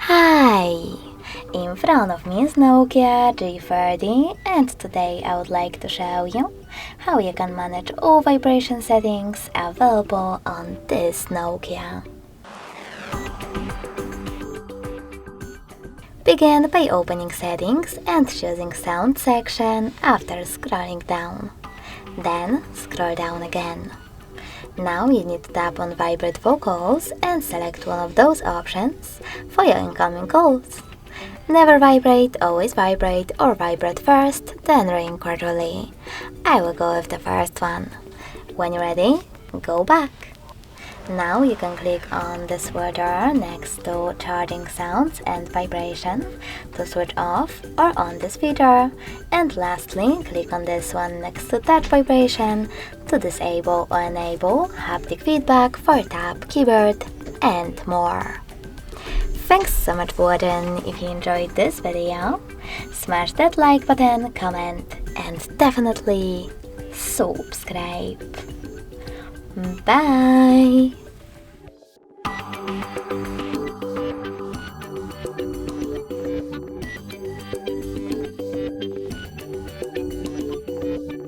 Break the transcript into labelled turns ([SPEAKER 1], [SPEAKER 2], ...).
[SPEAKER 1] Hi! In front of me is NOKIA X30 and today I would like to show you how you can manage all vibration settings available on this NOKIA. Begin by opening settings and choosing sound section after scrolling down. Then scroll down again. Now you need to tap on Vibrate Vocals and select one of those options for your incoming calls. Never vibrate, always vibrate, or vibrate first, then ring gradually. I will go with the first one. When you're ready, go back. Now you can click on the switcher next to charging sounds and vibration to switch off or on this feature. And lastly, click on this one next to touch vibration to disable or enable haptic feedback for tap, keyboard, and more. Thanks so much for watching. If you enjoyed this video, smash that like button, comment, and definitely subscribe. Bye!